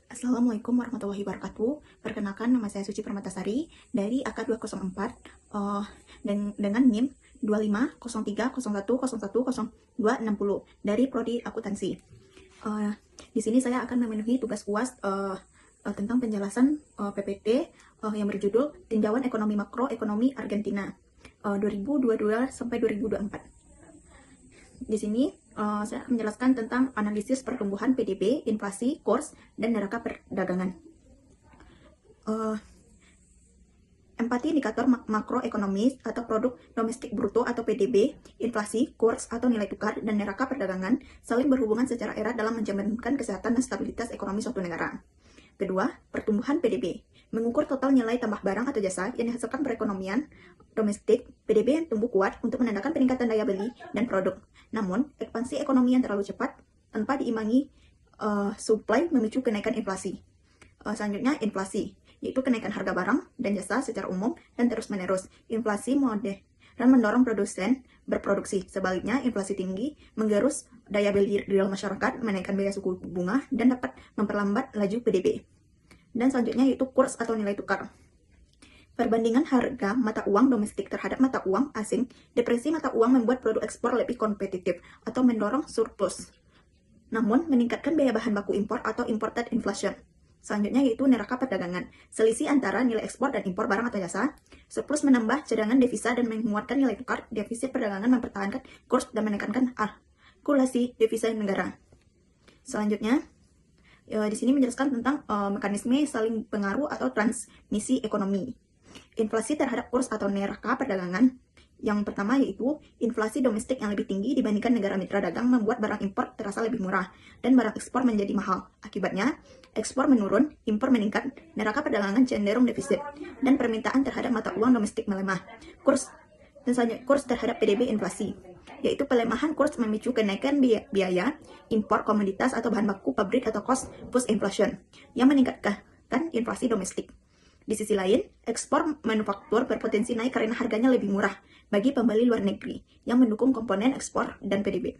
Assalamualaikum warahmatullahi wabarakatuh. Perkenalkan, nama saya Suci Permatasari dari AK204 dan dengan NIM 250301010260 dari Prodi Akuntansi. Di sini saya akan memenuhi tugas UAS tentang penjelasan PPT yang berjudul Tinjauan Ekonomi Makro Ekonomi Argentina 2022 sampai 2024. Di sini saya akan menjelaskan tentang analisis pertumbuhan PDB, inflasi, kurs, dan neraca perdagangan. Empati indikator makroekonomis atau produk domestik bruto atau PDB, inflasi, kurs atau nilai tukar, dan neraca perdagangan saling berhubungan secara erat dalam menjaminkan kesehatan dan stabilitas ekonomi suatu negara. Kedua, pertumbuhan PDB mengukur total nilai tambah barang atau jasa yang dihasilkan perekonomian domestik. PDB yang tumbuh kuat untuk menandakan peningkatan daya beli dan produk. Namun, ekspansi ekonomi yang terlalu cepat tanpa diimbangi supply memicu kenaikan inflasi. Selanjutnya, inflasi, yaitu kenaikan harga barang dan jasa secara umum dan terus-menerus. Inflasi modern mendorong produsen berproduksi. Sebaliknya, inflasi tinggi menggerus daya beli real masyarakat, menaikkan biaya suku bunga, dan dapat memperlambat laju PDB. Dan selanjutnya yaitu kurs atau nilai tukar. Perbandingan harga mata uang domestik terhadap mata uang asing, depresi mata uang membuat produk ekspor lebih kompetitif atau mendorong surplus. Namun, meningkatkan biaya bahan baku impor atau imported inflation. Selanjutnya yaitu neraca perdagangan, selisih antara nilai ekspor dan impor barang atau jasa. Surplus menambah cadangan devisa dan menguatkan nilai tukar. Defisit perdagangan mempertahankan kurs dan menekankan akumulasi devisa negara. Selanjutnya, di sini menjelaskan tentang mekanisme saling pengaruh atau transmisi ekonomi. Inflasi terhadap kurs atau neraca perdagangan. Yang pertama yaitu inflasi domestik yang lebih tinggi dibandingkan negara mitra dagang membuat barang impor terasa lebih murah dan barang ekspor menjadi mahal. Akibatnya, ekspor menurun, impor meningkat, neraca perdagangan cenderung defisit, dan permintaan terhadap mata uang domestik melemah. Kurs terhadap PDB inflasi, yaitu pelemahan kurs memicu kenaikan biaya impor komoditas atau bahan baku pabrik atau cost push inflation yang meningkatkan inflasi domestik. Di sisi lain, ekspor manufaktur berpotensi naik karena harganya lebih murah bagi pembeli luar negeri yang mendukung komponen ekspor dan PDB.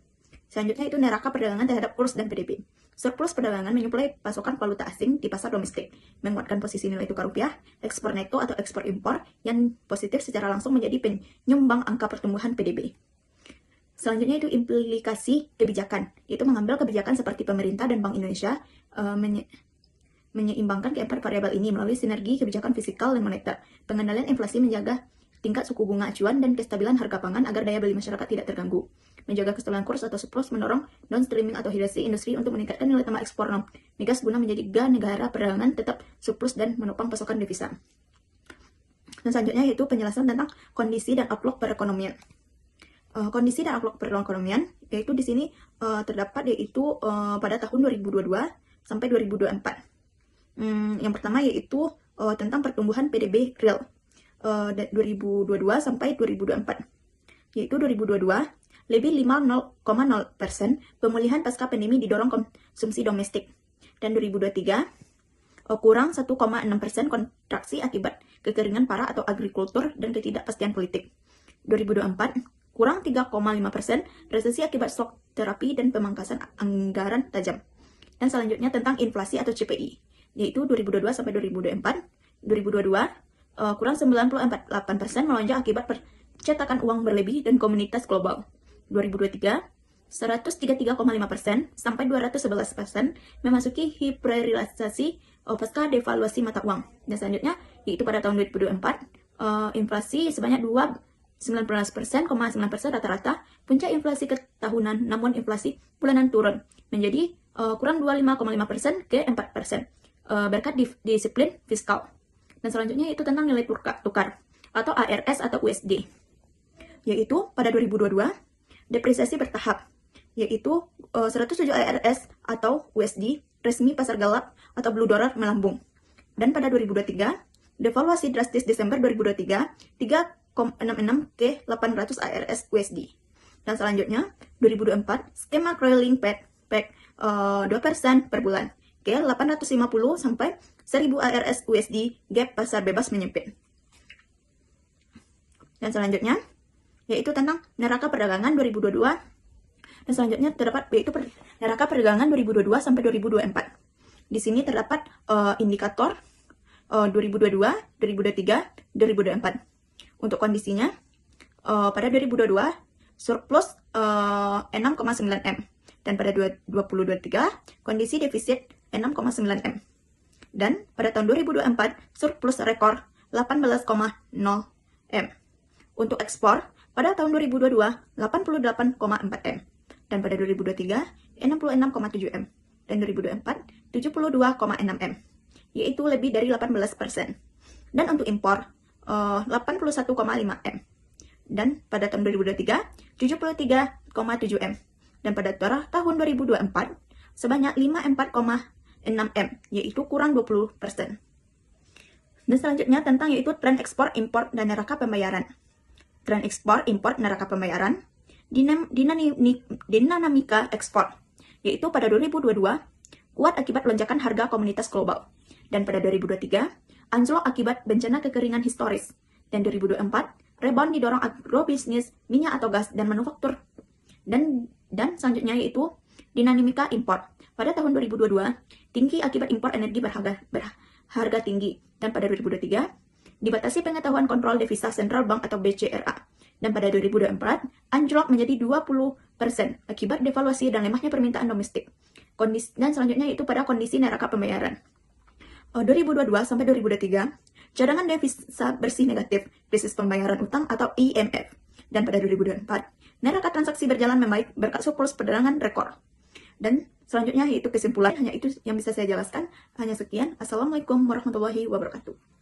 Selanjutnya itu neraca perdagangan terhadap kurs dan PDB. Surplus perdagangan menyuplai pasokan valuta asing di pasar domestik, menguatkan posisi nilai tukar rupiah. Ekspor neto atau ekspor impor yang positif secara langsung menjadi penyumbang angka pertumbuhan PDB. Selanjutnya itu implikasi kebijakan, yaitu mengambil kebijakan seperti pemerintah dan Bank Indonesia menyeimbangkan keempat variabel ini melalui sinergi kebijakan fiskal dan moneter. Pengendalian inflasi menjaga tingkat suku bunga acuan dan kestabilan harga pangan agar daya beli masyarakat tidak terganggu. Menjaga kestabilan kurs atau surplus mendorong downstreaming atau hidrasi industri untuk meningkatkan nilai tambah ekspor migas guna menjadi negara perdagangan tetap surplus dan menopang pasokan devisa. Dan selanjutnya yaitu penjelasan tentang kondisi dan outlook perekonomian. Kondisi dan outlook perekonomian yaitu di sini terdapat yaitu pada tahun 2022 sampai 2024. Yang pertama yaitu tentang pertumbuhan PDB real 2022 sampai 2024. Yaitu 2022 lebih 5,0%, pemulihan pasca pandemi didorong konsumsi domestik. Dan 2023 kurang 1,6%, kontraksi akibat kekeringan parah atau agrikultur dan ketidakpastian politik. 2024 kurang 3,5%, resesi akibat shock terapi dan pemangkasan anggaran tajam. Dan selanjutnya tentang inflasi atau CPI, yaitu 2022 sampai 2024. 2022 kurang 94,8%, melonjak akibat percetakan uang berlebih dan komunitas global. 2023 133,5% sampai 211% memasuki hiperinflasi pasca devaluasi mata uang. Dan selanjutnya yaitu pada tahun 2024 inflasi sebanyak 19,9% rata-rata, puncak inflasi ketahunan, namun inflasi bulanan turun menjadi kurang 25,5% ke 4%. Berkat disiplin fiskal. Dan selanjutnya itu tentang nilai tukar atau ARS atau USD, yaitu pada 2022 depresiasi bertahap, yaitu 107 ARS atau USD resmi pasar gelap atau blue dollar melambung. Dan pada 2023 devaluasi drastis Desember 2023 3,66 ke 800 ARS USD. Dan selanjutnya 2024 skema crawling peg 2% per bulan ke 850 sampai 1000 ARS USD, gap pasar bebas menyempit. Dan selanjutnya yaitu tentang neraca perdagangan 2022. Dan selanjutnya terdapat yaitu neraca perdagangan 2022 sampai 2024. Di sini terdapat indikator 2022, 2023, 2024. Untuk kondisinya, pada 2022 surplus 6,9 M, dan pada 2023 kondisi defisit 6,9 M. Dan pada tahun 2024 surplus rekor 18,0 M. Untuk ekspor pada tahun 2022 88,4 M, dan pada 2023 66,7 M, dan 2024 72,6 M, yaitu lebih dari 18%. Dan untuk impor 81,5 M, dan pada tahun 2023 73,7 M, dan pada tahun 2024 sebanyak 54,6 M, yaitu kurang 20%. Dan selanjutnya tentang yaitu tren ekspor, impor, dan neraca pembayaran. Tren ekspor, impor, neraca pembayaran, dinamika ekspor, yaitu pada 2022 kuat akibat lonjakan harga komoditas global, dan pada 2023 anjlok akibat bencana kekeringan historis, dan 2024 rebound didorong agrobisnis, minyak atau gas, dan manufaktur. Dan selanjutnya yaitu dinamika impor. Pada tahun 2022 tinggi akibat impor energi berharga tinggi, dan pada 2023 dibatasi pengetahuan kontrol devisa sentral bank atau BCRA, dan pada 2024 anjlok menjadi 20% akibat devaluasi dan lemahnya permintaan domestik. Dan selanjutnya yaitu pada kondisi neraca pembayaran. 2022 sampai 2023 cadangan devisa bersih negatif, krisis pembayaran utang atau IMF. Dan pada 2024 neraca transaksi berjalan membaik berkat surplus perdagangan rekor. Dan selanjutnya yaitu kesimpulan, hanya itu yang bisa saya jelaskan. Hanya sekian. Assalamualaikum warahmatullahi wabarakatuh.